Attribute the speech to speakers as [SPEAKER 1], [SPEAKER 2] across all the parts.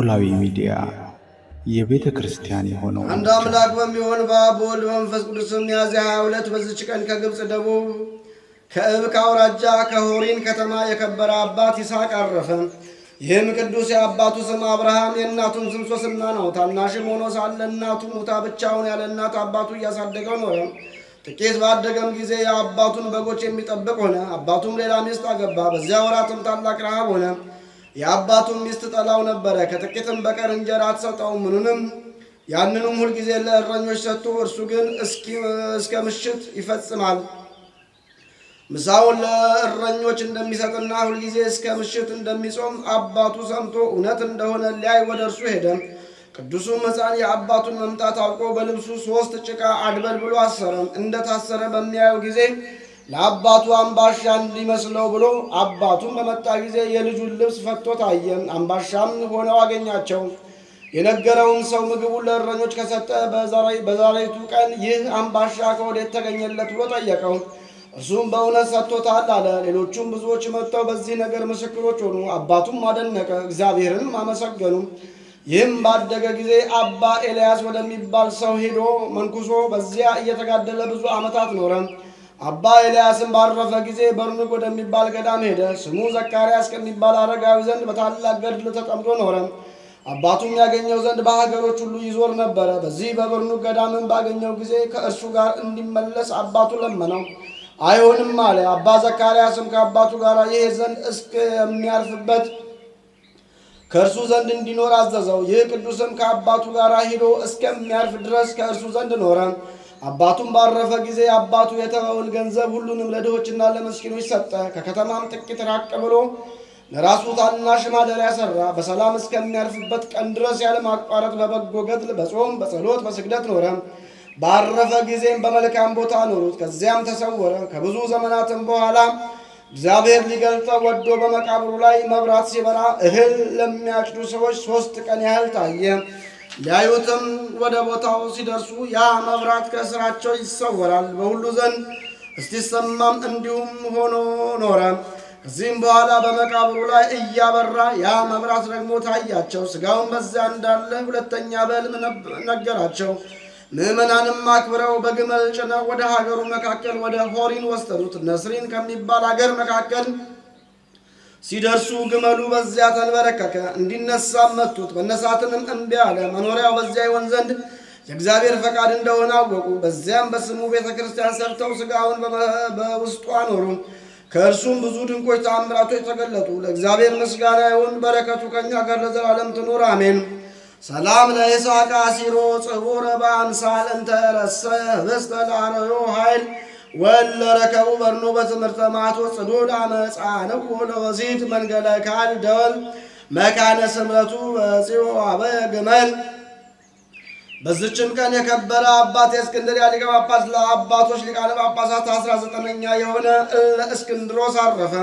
[SPEAKER 1] ኖላዊ ሚዲያ የቤተ ክርስቲያን የሆነው
[SPEAKER 2] አንድ አምላክ በሚሆን በአብ በወልድ በመንፈስ ቅዱስ ሚያዝያ 22 በዚች ቀን ከግብፅ ደቡብ ከእብክ አውራጃ ከሆሪን ከተማ የከበረ አባት ይስሐቅ አረፈ። ይህም ቅዱስ የአባቱ ስም አብርሃም የእናቱም ስም ሶስና ነው። ታናሽም ሆኖ ሳለ እናቱ ሙታ ብቻውን ያለ እናት አባቱ እያሳደገው ኖረ። ጥቂት ባደገም ጊዜ የአባቱን በጎች የሚጠብቅ ሆነ። አባቱም ሌላ ሚስት አገባ። በዚያ ወራትም ታላቅ ረሃብ ሆነ። የአባቱም ሚስት ጠላው ነበረ። ከጥቂትም በቀር እንጀራ አትሰጠው ምኑንም። ያንንም ሁልጊዜ ለእረኞች ሰጥቶ እርሱ ግን እስከ ምሽት ይፈጽማል። ምሳውን ለእረኞች እንደሚሰጥና ሁልጊዜ እስከ ምሽት እንደሚጾም አባቱ ሰምቶ እውነት እንደሆነ ሊያይ ወደ እርሱ ሄደ። ቅዱሱም ሕፃን የአባቱን መምጣት አውቆ በልብሱ 3 ጭቃ አድበል ብሎ አሰረ። እንደታሰረ በሚያየው ጊዜ ለአባቱ አምባሻ እንዲመስለው ብሎ አባቱን በመጣ ጊዜ የልጁን ልብስ ፈቶ ታየ። አምባሻም ሆነው አገኛቸው። የነገረውን ሰው ምግቡን ለእረኞች ከሰጠ በዛሬቱ ቀን ይህ አምባሻ ከወዴት ተገኘለት ብሎ ጠየቀው። እርሱም በእውነት ሰጥቶታል አለ። ሌሎቹም ብዙዎች መጥተው በዚህ ነገር ምስክሮች ሆኑ። አባቱም አደነቀ፣ እግዚአብሔርንም አመሰገኑ። ይህም ባደገ ጊዜ አባ ኤልያስ ወደሚባል ሰው ሄዶ መንኩሶ በዚያ እየተጋደለ ብዙ ዓመታት ኖረ። አባ ኤልያስም ባረፈ ጊዜ በርኑግ ወደሚባል ገዳም ሄደ። ስሙ ዘካርያስ ከሚባል አረጋዊ ዘንድ በታላቅ ገድል ተጠምዶ ኖረ። አባቱም ያገኘው ዘንድ በሀገሮች ሁሉ ይዞር ነበረ። በዚህ በበርኑግ ገዳምን ባገኘው ጊዜ ከእርሱ ጋር እንዲመለስ አባቱ ለመነው። አይሆንም አለ። አባ ዘካርያስም ከአባቱ ጋር ይሄድ ዘንድ እስከሚያርፍበት ከእርሱ ዘንድ እንዲኖር አዘዘው። ይህ ቅዱስም ከአባቱ ጋር ሂዶ እስከሚያርፍ ድረስ ከእርሱ ዘንድ ኖረ። አባቱም ባረፈ ጊዜ አባቱ የተወውን ገንዘብ ሁሉንም ለድሆችና ለመስኪኖች ሰጠ። ከከተማም ጥቂት ራቅ ብሎ ለራሱ ታናሽ ማደሪያ ሠራ። በሰላም እስከሚያርፍበት ቀን ድረስ ያለ ማቋረጥ በበጎ ገድል፣ በጾም፣ በጸሎት፣ በስግደት ኖረ። ባረፈ ጊዜም በመልካም ቦታ ኖሩት። ከዚያም ተሰወረ። ከብዙ ዘመናትም በኋላ እግዚአብሔር ሊገልጠው ወዶ በመቃብሩ ላይ መብራት ሲበራ እህል ለሚያጭዱ ሰዎች 3 ቀን ያህል ታየ። ሊያዩትም ወደ ቦታው ሲደርሱ ያ መብራት ከስራቸው ይሰወራል፣ በሁሉ ዘንድ እስቲሰማም እንዲሁም ሆኖ ኖረ። ከዚህም በኋላ በመቃብሩ ላይ እያበራ ያ መብራት ደግሞ ታያቸው። ሥጋውን በዚያ እንዳለ ሁለተኛ በሕልም ነገራቸው። ምዕመናንም አክብረው በግመል ጭነው ወደ ሀገሩ መካከል ወደ ሆሪን ወሰዱት። ነስሪን ከሚባል አገር መካከል ሲደርሱ ግመሉ በዚያ ተንበረከከ። እንዲነሳም መቱት። መነሳትንም እምቢ አለ። መኖሪያው በዚያ ይሆን ዘንድ የእግዚአብሔር ፈቃድ እንደሆነ አወቁ። በዚያም በስሙ ቤተ ክርስቲያን ሰርተው ሥጋውን በውስጡ አኖሩ። ከእርሱም ብዙ ድንቆች ተአምራቶች ተገለጡ። ለእግዚአብሔር ምስጋና ይሁን፣ በረከቱ ከእኛ ጋር ለዘላለም ትኑር አሜን። ሰላም ለይስሐቅ አሲሮ ጽቡረ በአምሳል እንተረሰ ህብስተ ለአርዮ ኃይል ወለረከቡ በርኖ በትምህርተ ማቶ ጽዱድ አመፃነው ለወሲድ መንገለ ካል ደወል መካነ ስምረቱ በጽዮ አበየ ግመል። በዝችም ቀን የከበረ አባት የእስክንድርያ ሊቀ ጳጳስ ለአባቶች ሊቃነ ጳጳሳት 19ኛ የሆነ እለእስክንድሮስ አረፈ።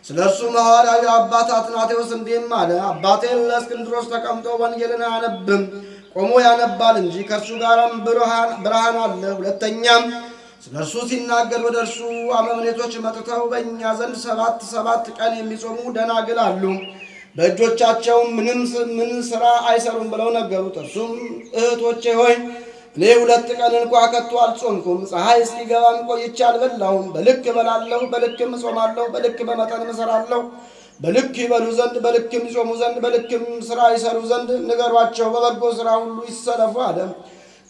[SPEAKER 2] ስለ እርሱም ሐዋርያዊ አባት አትናቴዎስ እንዲህም አለ። አባቴ ለእስክንድሮስ ተቀምጦ ወንጌልን አያነብም፣ ቆሞ ያነባል እንጂ ከእርሱ ጋርም ብርሃን አለ። ሁለተኛም ስለ እርሱ ሲናገር ወደ እርሱ አመምኔቶች መጥተው በእኛ ዘንድ 7 ቀን የሚጾሙ ደናግል አሉ፣ በእጆቻቸውም ምን ሥራ አይሰሩም ብለው ነገሩት። እርሱም እህቶቼ ሆይ እኔ 2 ቀን እንኳ ከቶ አልጾምኩም። ፀሐይ እስኪገባም ቆይቼ አልበላሁም። በልክ እበላለሁ፣ በልክም እጾማለሁ፣ በልክ በመጠንም እሰራለሁ። በልክ ይበሉ ዘንድ፣ በልክም ይጾሙ ዘንድ፣ በልክም ሥራ ይሰሩ ዘንድ ንገሯቸው። በበጎ ሥራ ሁሉ ይሰለፉ አለ።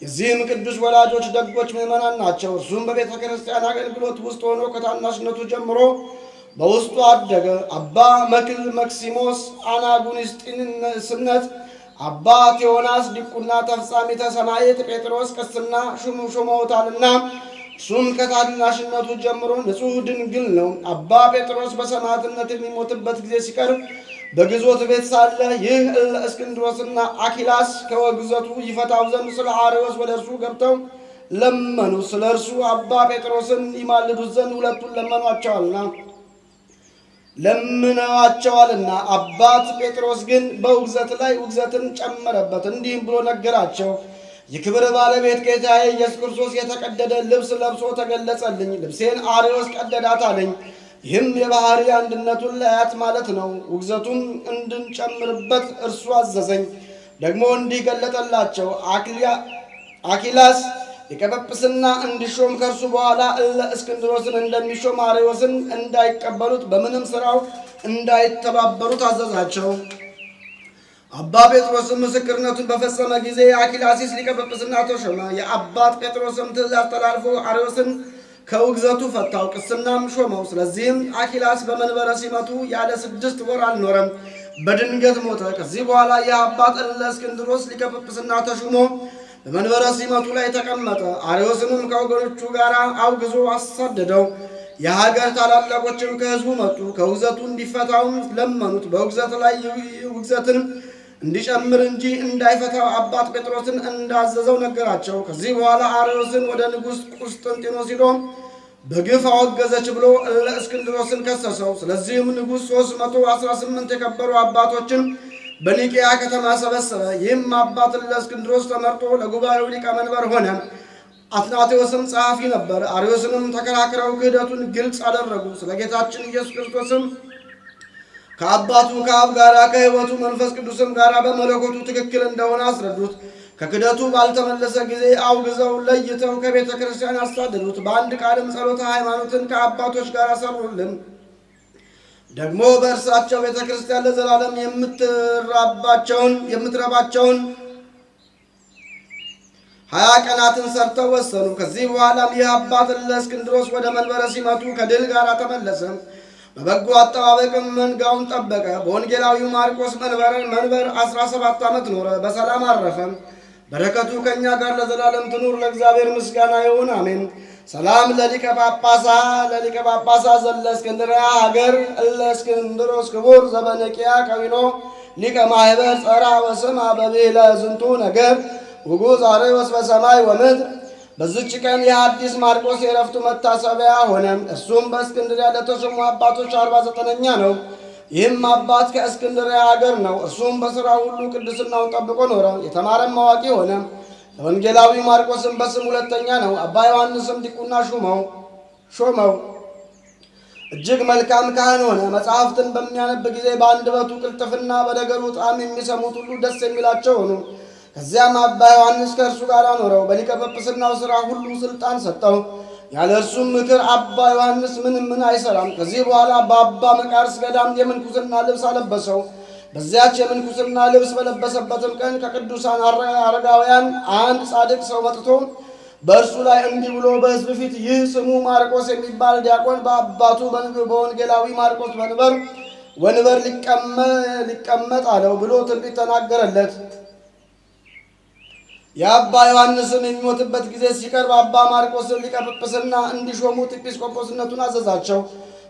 [SPEAKER 2] የዚህም ቅዱስ ወላጆች ደጎች ምዕመናን ናቸው። እርሱም በቤተ ክርስቲያን አገልግሎት ውስጥ ሆኖ ከታናሽነቱ ጀምሮ በውስጡ አደገ። አባ መክሲሞስ አናጉንስጢስነት፣ አባ ቴዎናስ ዲቁና፣ ተፍጻሜተ ሰማዕት ጴጥሮስ ቅስና ሹመውታልና እርሱም ከታናሽነቱ ጀምሮ ንጹሕ ድንግል ነው። አባ ጴጥሮስ በሰማዕትነት የሚሞትበት ጊዜ ሲቀርብ በግዞት ቤት ሳለ ይህ እለእስክንድሮስና አኪላስ ከወግዘቱ ይፈታው ዘንድ ስለ አርዮስ ወደ እርሱ ገብተው ለመኑ። ስለ እርሱ አባ ጴጥሮስን ይማልዱት ዘንድ ሁለቱን ለምነዋቸዋልና አባት ጴጥሮስ ግን በውግዘት ላይ ውግዘትን ጨመረበት። እንዲህም ብሎ ነገራቸው። የክብር ባለቤት ጌታዬ ኢየሱስ ክርስቶስ የተቀደደ ልብስ ለብሶ ተገለጸልኝ። ልብሴን አርዮስ ቀደዳት አለኝ። ይህም የባህሪ አንድነቱን ለያት ማለት ነው። ውግዘቱን እንድንጨምርበት እርሱ አዘዘኝ። ደግሞ እንዲህ ገለጠላቸው። አኪላስ ሊቀ ጵጵስና እንዲሾም ከእርሱ በኋላ እስክንድሮስን እንደሚሾም አርዮስን እንዳይቀበሉት በምንም ሥራው እንዳይተባበሩት አዘዛቸው። አባ ጴጥሮስም ምስክርነቱን በፈጸመ ጊዜ አኪላሲስ ሊቀ ጵጵስና ተሾመ። የአባት ጴጥሮስም ትእዛዝ ተላልፎ አርዮስን ከውግዘቱ ፈታው፣ ቅስናም ሾመው። ስለዚህም አኪላስ በመንበረ ሲመቱ ያለ 6 ወር አልኖረም፣ በድንገት ሞተ። ከዚህ በኋላ የአባት እለእስክንድሮስ ሊቀ ጵጵስና ተሹሞ በመንበረ ሲመቱ ላይ ተቀመጠ። አርዮስንም ከወገኖቹ ጋር አውግዞ አሳደደው። የሀገር ታላላቆችም ከሕዝቡ መጡ፣ ከውግዘቱ እንዲፈታውም ለመኑት። በውግዘት ላይ ውግዘትን እንዲጨምር እንጂ እንዳይፈታው አባት ጴጥሮስን እንዳዘዘው ነገራቸው። ከዚህ በኋላ አርዮስን ወደ ንጉሥ ቁስጥንጢኖስ ሄዶ በግፍ አወገዘች ብሎ እለእስክንድሮስን ከሰሰው። ስለዚህም ንጉሥ 318 የከበሩ አባቶችን በኒቅያ ከተማ ሰበሰበ። ይህም አባት እለእስክንድሮስ ተመርጦ ለጉባኤው ሊቀመንበር ሆነ። አትናቴዎስም ጸሐፊ ነበር። አርዮስንም ተከራክረው ክህደቱን ግልጽ አደረጉ። ስለ ጌታችን ኢየሱስ ክርስቶስም ከአባቱ ከአብ ጋር ከሕይወቱ መንፈስ ቅዱስም ጋር በመለኮቱ ትክክል እንደሆነ አስረዱት። ከክደቱ ባልተመለሰ ጊዜ አውግዘው ለይተው ከቤተ ክርስቲያን አሳደዱት። በአንድ ቃልም ጸሎተ ሃይማኖትን ከአባቶች ጋር ሰሩልን። ደግሞ በእርሳቸው ቤተ ክርስቲያን ለዘላለም የምትረባቸውን 20 ቀናትን ሰርተው ወሰኑ። ከዚህ በኋላም ይህ አባት እለእስክንድሮስ ወደ መንበረ ሲመቱ ከድል ጋር ተመለሰ። በበጎ አጠባበቅም መንጋውን ጠበቀ። በወንጌላዊው ማርቆስ መንበር 17 ዓመት ኖረ፣ በሰላም አረፈ። በረከቱ ከእኛ ጋር ለዘላለም ትኑር። ለእግዚአብሔር ምስጋና ይሁን፣ አሜን። ሰላም ለሊቀ ጳጳሳ ዘለእስክንድርያ ሀገር እለእስክንድሮስ ክቡር ዘበነቂያ ከዊኖ ሊቀ ማህበር ጸራ ወስም በብሔለ ዝንቱ ነገር ውጉዝ አርዮስ በሰማይ ወምድር። በዚች ቀን የሐዲስ ማርቆስ የዕረፍቱ መታሰቢያ ሆነ። እሱም በእስክንድርያ ለተሾሙ አባቶች 49ኛ ነው። ይህም አባት ከእስክንድርያ ሀገር ነው። እርሱም በሥራ ሁሉ ቅድስናውን ጠብቆ ኖረ። የተማረም አዋቂ ሆነ። ለወንጌላዊ ማርቆስም በስም 2ኛ ነው። አባ ዮሐንስም ዲቁና ሾመው። እጅግ መልካም ካህን ሆነ። መጽሐፍትን በሚያነብ ጊዜ በአንደበቱ ቅልጥፍና፣ በነገሩ ጣዕም የሚሰሙት ሁሉ ደስ የሚላቸው ሆኑ። ከዚያም አባ ዮሐንስ ከእርሱ ጋር ኖረው። በሊቀ ጵጵስናው ሥራ ሁሉ ሥልጣን ሰጠው። ያለ እርሱም ምክር አባ ዮሐንስ ምን አይሠራም። ከዚህ በኋላ በአባ መቃርስ ገዳም የምንኩስና ልብስ አለበሰው። በዚያች የምንኩስና ልብስ በለበሰበትም ቀን ከቅዱሳን አረጋውያን አንድ ጻድቅ ሰው መጥቶ በእርሱ ላይ እንዲህ ብሎ በሕዝብ ፊት ይህ ስሙ ማርቆስ የሚባል ዲያቆን በአባቱ በወንጌላዊ ማርቆስ ወንበር ሊቀመጥ አለው ብሎ ትንቢት ተናገረለት። የአባ ዮሐንስም የሚሞትበት ጊዜ ሲቀርብ አባ ማርቆስን ሊቀ ጵጵስና እንዲሾሙት ኤጲስቆጶስነቱን አዘዛቸው።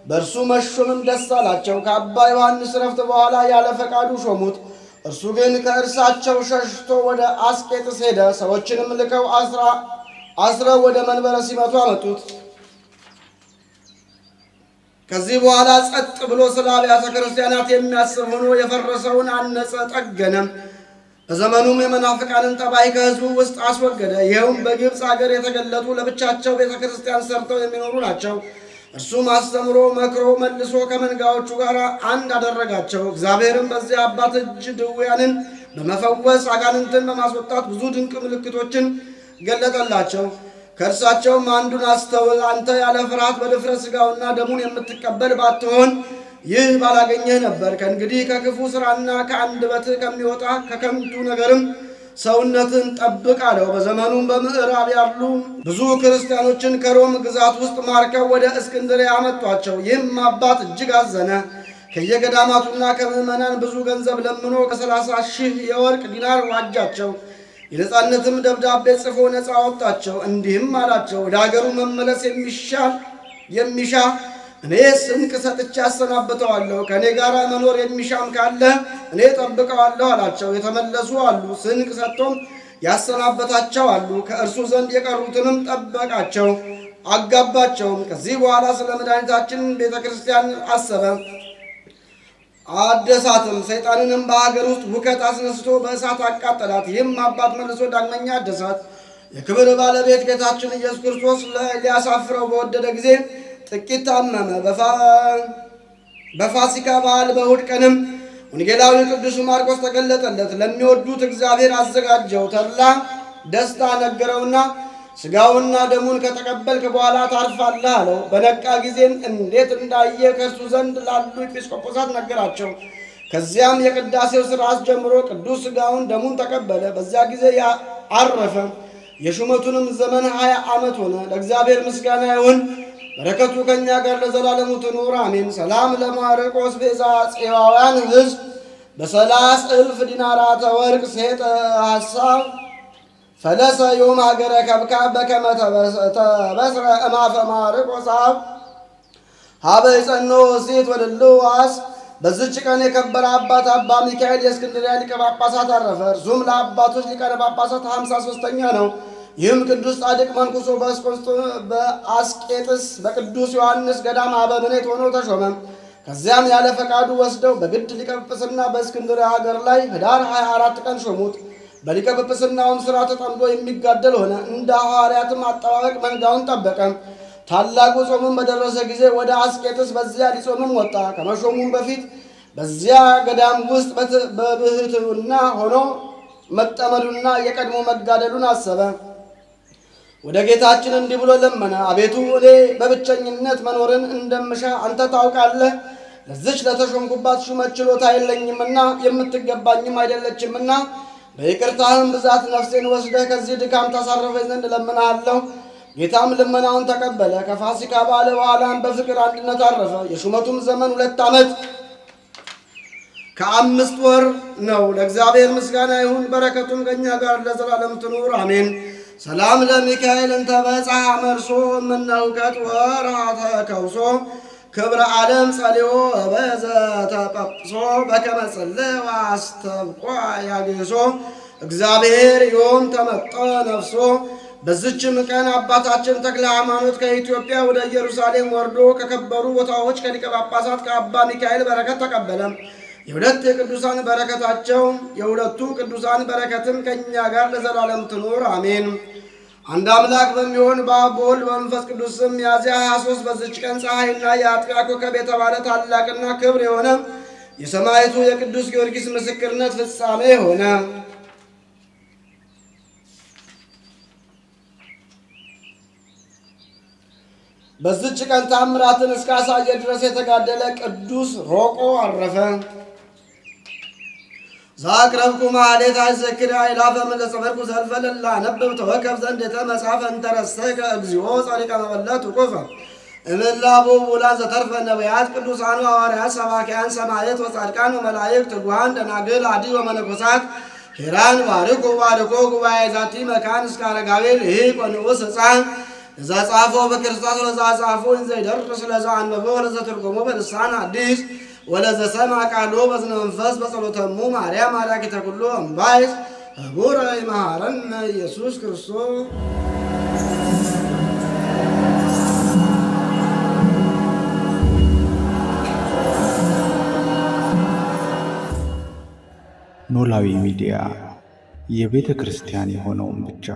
[SPEAKER 2] በእርሱ መሾምም ደስ አላቸው። ከአባ ዮሐንስ ዕረፍት በኋላ ያለ ፈቃዱ ሾሙት። እርሱ ግን ከእርሳቸው ሸሽቶ ወደ አስቄጥስ ሄደ። ሰዎችንም ልከው አስረው ወደ መንበረ ሲመቱ አመጡት። ከዚህ በኋላ ጸጥ ብሎ ስለ አብያተ ክርስቲያናት የሚያስብ ሆኖ የፈረሰውን አነጸ፣ ጠገነ። በዘመኑም የመናፍቃንን ጠባይ ከሕዝቡ ውስጥ አስወገደ። ይኸውም በግብፅ አገር የተገለጡ ለብቻቸው ቤተ ክርስቲያን ሰርተው የሚኖሩ ናቸው። እርሱም አስተምሮ መክሮ መልሶ ከመንጋዎቹ ጋር አንድ አደረጋቸው። እግዚአብሔርም በዚያ አባት እጅ ድውያንን በመፈወስ አጋንንትን በማስወጣት ብዙ ድንቅ ምልክቶችን ገለጠላቸው። ከእርሳቸውም አንዱን አስተውል፣ አንተ ያለ ፍርሃት በድፍረት ሥጋውና ደሙን የምትቀበል ባትሆን ይህ ባላገኘህ ነበር። ከእንግዲህ ከክፉ ሥራና ከአንደበትህ ከሚወጣ ከከንቱ ነገርም ሰውነትን ጠብቅ አለው። በዘመኑም በምዕራብ ያሉ ብዙ ክርስቲያኖችን ከሮም ግዛት ውስጥ ማርከው ወደ እስክንድርያ አመጧቸው። ይህም አባት እጅግ አዘነ። ከየገዳማቱና ከምዕመናን ብዙ ገንዘብ ለምኖ ከ30,000 የወርቅ ዲናር ዋጃቸው። የነፃነትም ደብዳቤ ጽፎ ነፃ አወጣቸው። እንዲህም አላቸው፣ ወደ አገሩ መመለስ የሚሻ እኔ ስንቅ ሰጥቼ አሰናብተዋለሁ። ከእኔ ጋር መኖር የሚሻም ካለ እኔ ጠብቀዋለሁ አላቸው። የተመለሱ አሉ፣ ስንቅ ሰጥቶም ያሰናበታቸው አሉ። ከእርሱ ዘንድ የቀሩትንም ጠበቃቸው፣ አጋባቸውም። ከዚህ በኋላ ስለ መድኃኒታችን ቤተ ክርስቲያን አሰበ፣ አደሳትም። ሰይጣንንም በሀገር ውስጥ ሁከት አስነስቶ በእሳት አቃጠላት። ይህም አባት መልሶ ዳግመኛ አደሳት። የክብር ባለቤት ጌታችን ኢየሱስ ክርስቶስ ሊያሳፍረው በወደደ ጊዜ ጥቂት ታመመ። በፋሲካ በዓል በእሑድ ቀንም ወንጌላዊ ቅዱስ ማርቆስ ተገለጠለት። ለሚወዱት እግዚአብሔር አዘጋጀው ተድላ ደስታ ነገረውና ሥጋውና ደሙን ከተቀበልክ በኋላ ታርፋለህ አለው። በነቃ ጊዜም እንዴት እንዳየ ከእርሱ ዘንድ ላሉ ኤጲስቆጶሳት ነገራቸው። ከዚያም የቅዳሴው ሥርዓት ጀምሮ ቅዱስ ሥጋውን ደሙን ተቀበለ። በዚያ ጊዜ አረፈ። የሹመቱንም ዘመን 20 ዓመት ሆነ። ለእግዚአብሔር ምስጋና ይሁን፣ በረከቱ ከእኛ ጋር ለዘላለሙ ትኑር አሜን። ሰላም ለማርቆስ ቤዛ ፄዋውያን ሕዝብ በ30,000 ዲናራተ ወርቅ ሴጠ ሐሳብ ፈለሰ ዮም ሀገረ ከብካብ በከመ ተበስረ እማፈ ማርቆስ አብ ሀበ ይጸኖ ሴት ወደሎ ዋስ። በዚች ቀን የከበረ አባት አባ ሚካኤል የእስክንድርያ ሊቀ ጳጳሳት አረፈ። እርሱም ለአባቶች ሊቃነ ጳጳሳት 53ኛ ነው። ይህም ቅዱስ ጻድቅ መንኩሶ በአስቄጥስ በቅዱስ ዮሐንስ ገዳም አበምኔት ሆኖ ተሾመ። ከዚያም ያለ ፈቃዱ ወስደው በግድ ሊቀ ጵጵስና በእስክንድርያ ሀገር ላይ ኅዳር 24 ቀን ሾሙት። በሊቀ ጵጵስናውም ሥራ ተጠምዶ የሚጋደል ሆነ። እንደ ሐዋርያትም አጠባበቅ መንጋውን ጠበቀ። ታላቁ ጾምም በደረሰ ጊዜ ወደ አስቄጥስ በዚያ ሊጾምም ወጣ። ከመሾሙም በፊት በዚያ ገዳም ውስጥ በብሕትውና ሆኖ መጠመዱና የቀድሞ መጋደሉን አሰበ። ወደ ጌታችን እንዲህ ብሎ ለመነ። አቤቱ እኔ በብቸኝነት መኖርን እንደምሻ አንተ ታውቃለህ። ለዚች ለተሾምኩባት ሹመት ችሎታ የለኝምና የምትገባኝም አይደለችምና በይቅርታህም ብዛት ነፍሴን ወስደህ ከዚህ ድካም ታሳርፈኝ ዘንድ እለምንሃለሁ። ጌታም ልመናውን ተቀበለ። ከፋሲካ በዓል በኋላም በፍቅር አንድነት አረፈ። የሹመቱም ዘመን 2 ዓመት ከ5 ወር ነው። ለእግዚአብሔር ምስጋና ይሁን፣ በረከቱም ከእኛ ጋር ለዘላለም ትኑር አሜን። ሰላም ለሚካኤል እንተ በጽሐ መርሶ እምነውከት ወርኃተ ከውሶ ክብረ ዓለም ጸሊዮ በዘ ተጳጵሶ በከመ ጸልየ ወአስተብቆ ያጌሶ እግዚአብሔር ዮም ተመጠ ነፍሶ። በዚችም ቀን አባታችን ተክለ ሃይማኖት ከኢትዮጵያ ወደ ኢየሩሳሌም ወርዶ ከከበሩ ቦታዎች ከሊቀ ጳጳሳት ከአባ ሚካኤል በረከት ተቀበለ። የሁለቱ ቅዱሳን በረከትም ከእኛ ጋር ለዘላለም ትኑር አሜን። አንድ አምላክ በሚሆን በአብ በወልድ በመንፈስ ቅዱስ ስም ሚያዝያ 23 በዚች ቀን ፀሐይና የአጥቢያ ኮከብ የተባለ ታላቅና ክብር የሆነ የሰማዕቱ የቅዱስ ጊዮርጊስ ምስክርነት ፍጻሜ ሆነ። በዚች ቀን ታምራትን እስካሳየ ድረስ የተጋደለ ቅዱስ ሮቆ አረፈ። ዛቅረብኩ ማሌት አይዘክር አይላፈ መለጸበርኩ ዘልፈለላ ነብብ ተወከፍ ዘንድ የተመጻፈ እንተረሰከ እግዚኦ ጸሪቀ መበለት ውቁፈ እምላቡ ውላን ዘተርፈ ነቢያት ቅዱሳኑ ሐዋርያት ሰባኪያን ሰማየት ወጻድቃን ወመላእክት ትጉሃን ደናግል አዲ ወመነኮሳት ሄራን ባርኮ ጉባኤ ዛቲ መካን እስከ አረጋዊ ልሂቅ ወንዑስ ሕፃን እዛ ጻፎ በክርስቶስ ለዛ ጻፎ እንዘ ይደርስ ለዛ አንበቦ ለዛ ተርጎሞ በልሳን አዲስ ወለዘ ሰምዐ ቃሎ በዝነ መንፈስ በጸሎተሙ ማርያም አራቂተ ኩሉ እምባይስ ህቡረ ይመሃረነ ኢየሱስ ክርስቶስ።
[SPEAKER 1] ኖላዊ ሚዲያ የቤተ ክርስቲያን የሆነውን ብቻ